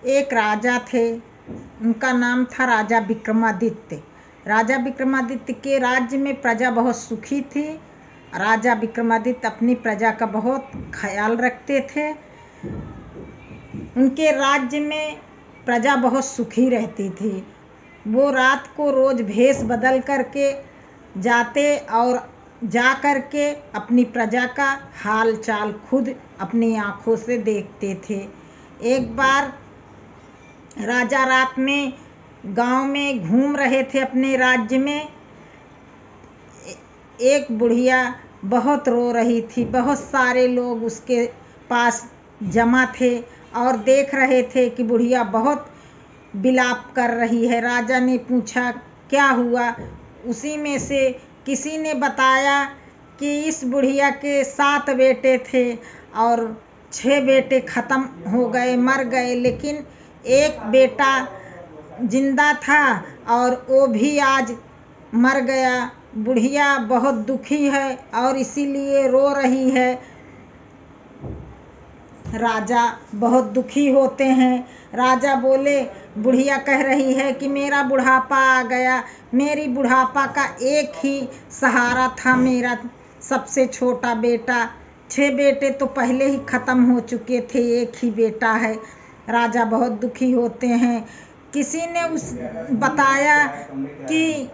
एक राजा थे, उनका नाम था राजा विक्रमादित्य। राजा विक्रमादित्य के राज्य में प्रजा बहुत सुखी थी। राजा विक्रमादित्य अपनी प्रजा का बहुत ख्याल रखते थे। उनके राज्य में प्रजा बहुत सुखी रहती थी। वो रात को रोज भेष बदल करके जाते और जा करके अपनी प्रजा का हाल चाल खुद अपनी आँखों से देखते थे। एक बार राजा रात में गांव में घूम रहे थे अपने राज्य में। एक बुढ़िया बहुत रो रही थी। बहुत सारे लोग उसके पास जमा थे और देख रहे थे कि बुढ़िया बहुत विलाप कर रही है। राजा ने पूछा क्या हुआ। उसी में से किसी ने बताया कि इस बुढ़िया के 7 बेटे थे और 6 बेटे ख़त्म हो गए, मर गए, लेकिन एक बेटा जिंदा था और वो भी आज मर गया। बुढ़िया बहुत दुखी है और इसीलिए रो रही है। राजा बहुत दुखी होते हैं। राजा बोले, बुढ़िया कह रही है कि मेरा बुढ़ापा आ गया। मेरी बुढ़ापा का एक ही सहारा था मेरा सबसे छोटा बेटा। 6 बेटे तो पहले ही ख़त्म हो चुके थे, एक ही बेटा है। राजा बहुत दुखी होते हैं। किसी ने उस बताया कि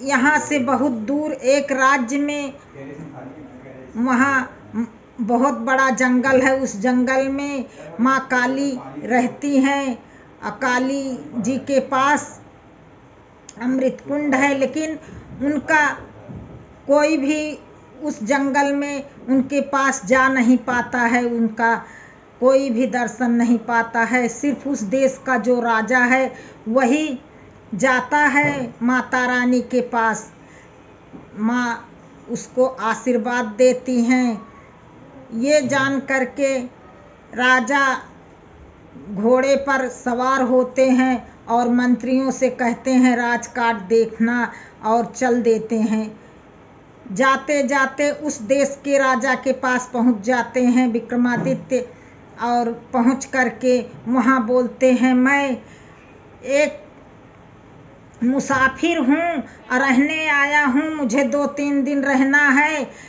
यहाँ से बहुत दूर एक राज्य में वहाँ बहुत बड़ा जंगल है। उस जंगल में माँ काली रहती हैं। काली जी के पास अमृत कुंड है, लेकिन उनका कोई भी उस जंगल में उनके पास जा नहीं पाता है। उनका कोई भी दर्शन नहीं पाता है। सिर्फ उस देश का जो राजा है वही जाता है माता रानी के पास। माँ उसको आशीर्वाद देती हैं। ये जान करके राजा घोड़े पर सवार होते हैं और मंत्रियों से कहते हैं राजकाज देखना और चल देते हैं। जाते जाते उस देश के राजा के पास पहुंच जाते हैं विक्रमादित्य और पहुंच करके वहाँ बोलते हैं, मैं एक मुसाफिर हूँ और रहने आया हूँ, मुझे 2-3 दिन रहना है।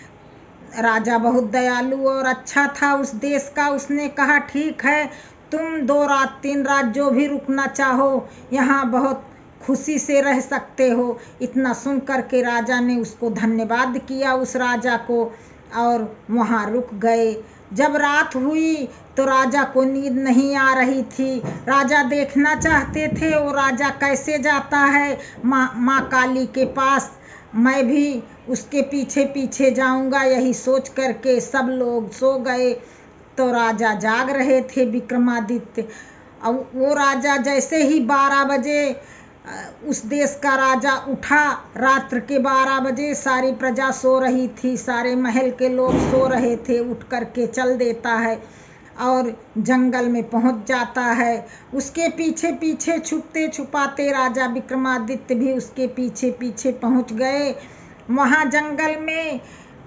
राजा बहुत दयालु और अच्छा था उस देश का। उसने कहा ठीक है, तुम 2 रात 3 रात जो भी रुकना चाहो यहाँ बहुत खुशी से रह सकते हो। इतना सुन करके राजा ने उसको धन्यवाद किया उस राजा को और वहाँ रुक गए। जब रात हुई तो राजा को नींद नहीं आ रही थी। राजा देखना चाहते थे वो राजा कैसे जाता है माँ काली के पास। मैं भी उसके पीछे पीछे जाऊंगा, यही सोच करके सब लोग सो गए। तो राजा जाग रहे थे विक्रमादित्य। और वो राजा जैसे ही 12 बजे उस देश का राजा उठा। रात्र के 12 बजे सारी प्रजा सो रही थी, सारे महल के लोग सो रहे थे। उठ करके चल देता है और जंगल में पहुंच जाता है। उसके पीछे पीछे छुपते छुपाते राजा विक्रमादित्य भी उसके पीछे पीछे पहुंच गए। वहाँ जंगल में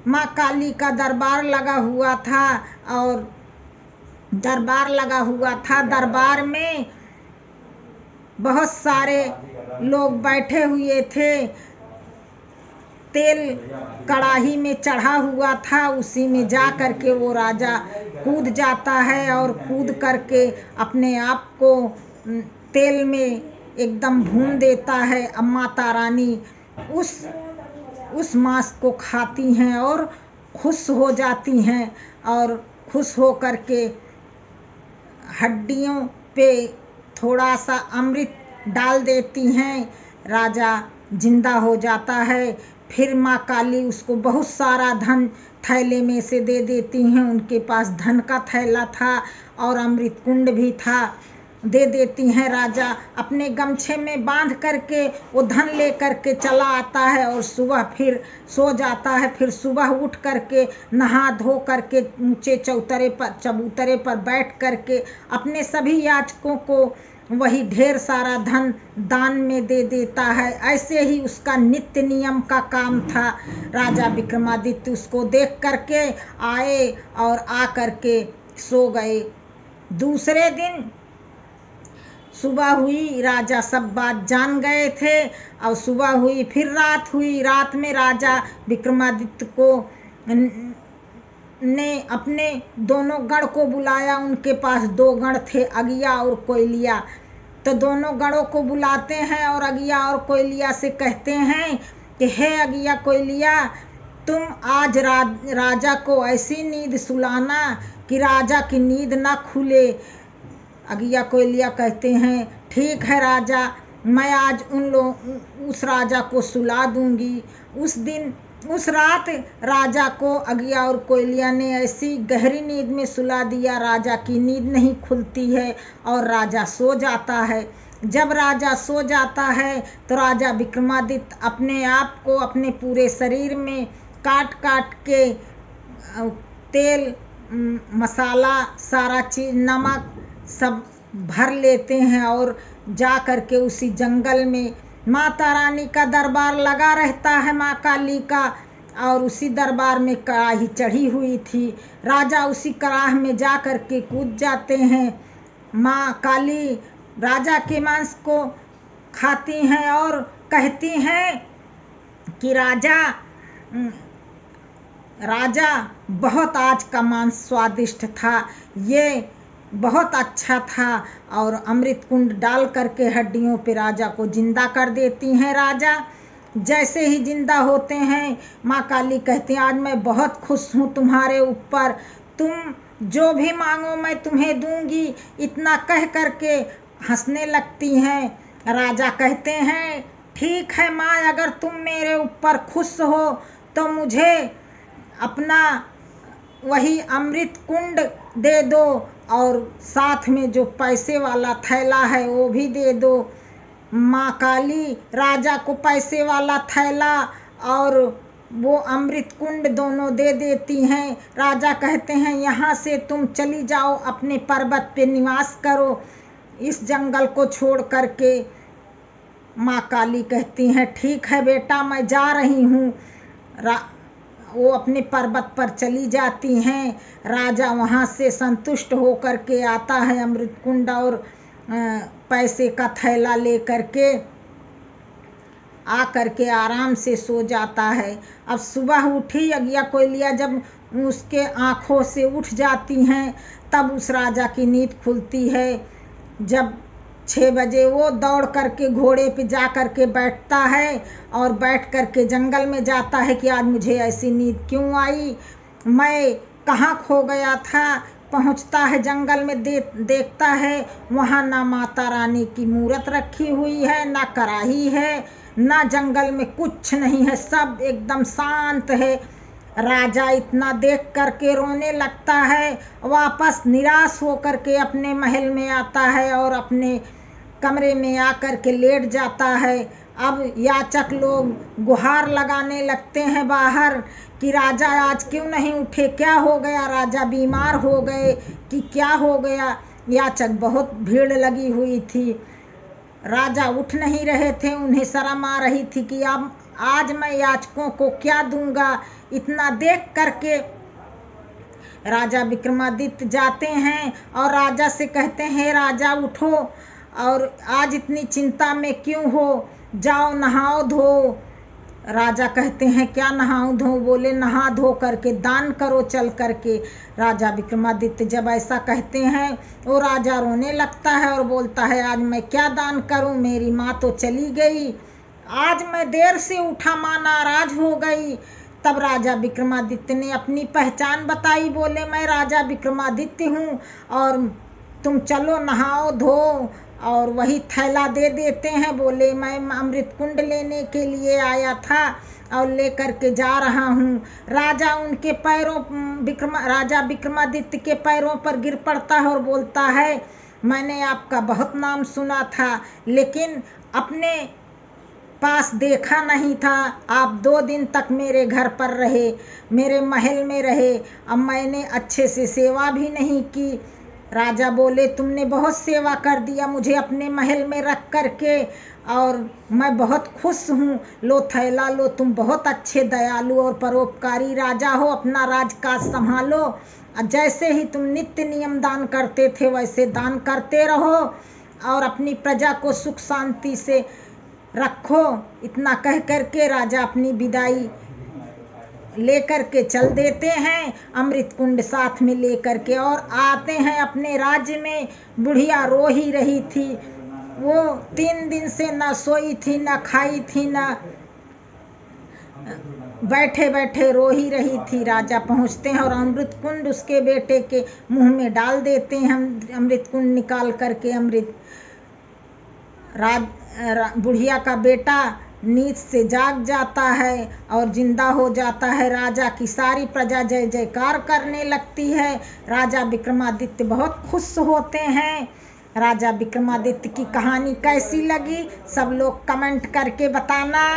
माँ काली का दरबार लगा हुआ था और दरबार में बहुत सारे लोग बैठे हुए थे। तेल कढ़ाई में चढ़ा हुआ था, उसी में जा करके वो राजा कूद जाता है और कूद करके अपने आप को तेल में एकदम भून देता है। अब माता रानी उस मांस को खाती हैं और खुश हो जाती हैं और खुश हो करके हड्डियों पे थोड़ा सा अमृत डाल देती हैं। राजा जिंदा हो जाता है। फिर माँ काली उसको बहुत सारा धन थैले में से दे देती हैं। उनके पास धन का थैला था और अमृत कुंड भी था, दे देती हैं। राजा अपने गमछे में बांध करके वो धन ले करके चला आता है और सुबह फिर सो जाता है। फिर सुबह उठ करके नहा धो करके ऊंचे चबूतरे पर बैठ करके अपने सभी याचकों को वही ढेर सारा धन दान में दे देता है। ऐसे ही उसका नित्य नियम का काम था। राजा विक्रमादित्य उसको देख करके आए और आ करके सो गए। दूसरे दिन सुबह हुई, राजा सब बात जान गए थे। और सुबह हुई, फिर रात हुई। रात में राजा विक्रमादित्य को ने अपने दोनों गण को बुलाया। उनके पास 2 गण थे, अगिया और कोयलिया। तो दोनों गणों को बुलाते हैं और अगिया और कोयलिया से कहते हैं कि हे अगिया कोयलिया, तुम आज राजा को ऐसी नींद सुलाना कि राजा की नींद ना खुले। अगिया कोयलिया कहते हैं ठीक है राजा, मैं आज उस राजा को सुला दूंगी। उस रात राजा को अगिया और कोयलिया ने ऐसी गहरी नींद में सुला दिया, राजा की नींद नहीं खुलती है और राजा सो जाता है। जब राजा सो जाता है तो राजा विक्रमादित्य अपने आप को अपने पूरे शरीर में काट काट के तेल, मसाला, सारा चीज़, नमक सब भर लेते हैं और जा कर के उसी जंगल में माता रानी का दरबार लगा रहता है, माँ काली का, और उसी दरबार में कड़ाही चढ़ी हुई थी। राजा उसी कड़ाह में जा कर के कूद जाते हैं। माँ काली राजा के मांस को खाती हैं और कहती हैं कि राजा बहुत आज का मांस स्वादिष्ट था, ये बहुत अच्छा था। और अमृत कुंड डाल करके हड्डियों पे राजा को जिंदा कर देती हैं। राजा जैसे ही जिंदा होते हैं, माँ काली कहती हैं आज मैं बहुत खुश हूँ तुम्हारे ऊपर, तुम जो भी मांगो मैं तुम्हें दूंगी, इतना कह करके हंसने लगती हैं। राजा कहते हैं ठीक है माँ, अगर तुम मेरे ऊपर खुश हो तो मुझे अपना वही अमृत कुंड दे दो और साथ में जो पैसे वाला थैला है वो भी दे दो। माँ काली राजा को पैसे वाला थैला और वो अमृत कुंड दोनों दे देती हैं। राजा कहते हैं यहाँ से तुम चली जाओ, अपने पर्वत पे निवास करो, इस जंगल को छोड़ करके। माँ काली कहती हैं ठीक है बेटा, मैं जा रही हूँ। वो अपने पर्वत पर चली जाती हैं। राजा वहाँ से संतुष्ट होकर के आता है, अमृत कुंड और पैसे का थैला ले करके आ करके आराम से सो जाता है। अब सुबह उठी अगिया कोयलिया, जब उसके आँखों से उठ जाती हैं तब उस राजा की नींद खुलती है। जब 6 बजे वो दौड़ करके घोड़े पे जा करके बैठता है और बैठ करके जंगल में जाता है कि आज मुझे ऐसी नींद क्यों आई, मैं कहाँ खो गया था। पहुँचता है जंगल में, देखता है वहाँ ना माता रानी की मूरत रखी हुई है, ना कराही है, ना जंगल में कुछ नहीं है, सब एकदम शांत है। राजा इतना देख करके रोने लगता है, वापस निराश होकर के अपने महल में आता है और अपने कमरे में आकर के लेट जाता है। अब याचक लोग गुहार लगाने लगते हैं बाहर कि राजा आज क्यों नहीं उठे, क्या हो गया, राजा बीमार हो गए कि क्या हो गया। याचक बहुत भीड़ लगी हुई थी, राजा उठ नहीं रहे थे, उन्हें शर्म आ रही थी कि अब आज मैं याचकों को क्या दूंगा। इतना देख करके राजा विक्रमादित्य जाते हैं और राजा से कहते हैं राजा उठो, और आज इतनी चिंता में क्यों हो, जाओ नहाओ धो। राजा कहते हैं क्या नहाओ धो, बोले नहा धो करके दान करो चल करके। राजा विक्रमादित्य जब ऐसा कहते हैं वो राजा रोने लगता है और बोलता है आज मैं क्या दान करूं, मेरी माँ तो चली गई, आज मैं देर से उठा, माँ नाराज हो गई। तब राजा विक्रमादित्य ने अपनी पहचान बताई, बोले मैं राजा विक्रमादित्य हूँ और तुम चलो नहाओ धो, और वही थैला दे देते हैं। बोले मैं अमृत कुंड लेने के लिए आया था और लेकर के जा रहा हूँ। राजा उनके राजा विक्रमादित्य के पैरों पर गिर पड़ता है और बोलता है मैंने आपका बहुत नाम सुना था, लेकिन अपने पास देखा नहीं था। आप 2 दिन तक मेरे घर पर रहे, मेरे महल में रहे, अब मैंने अच्छे से सेवा भी नहीं की। राजा बोले तुमने बहुत सेवा कर दिया मुझे अपने महल में रख करके, और मैं बहुत खुश हूँ, लो थैला लो, तुम बहुत अच्छे दयालु और परोपकारी राजा हो, अपना राजकाज संभालो। जैसे ही तुम नित्य नियम दान करते थे वैसे दान करते रहो और अपनी प्रजा को सुख शांति से रखो। इतना कह करके राजा अपनी विदाई लेकर के चल देते हैं, अमृत कुंड साथ में लेकर के, और आते हैं अपने राज्य में। बुढ़िया रो ही रही थी, वो 3 दिन से न सोई थी, न खाई थी, न बैठे बैठे रो ही रही थी। राजा पहुंचते हैं और अमृत कुंड उसके बेटे के मुंह में डाल देते हैं। अमृत कुंड निकाल करके अमृत बुढ़िया का बेटा नींद से जाग जाता है और जिंदा हो जाता है। राजा की सारी प्रजा जय जयकार करने लगती है। राजा विक्रमादित्य बहुत खुश होते हैं। राजा विक्रमादित्य की कहानी कैसी लगी सब लोग कमेंट करके बताना।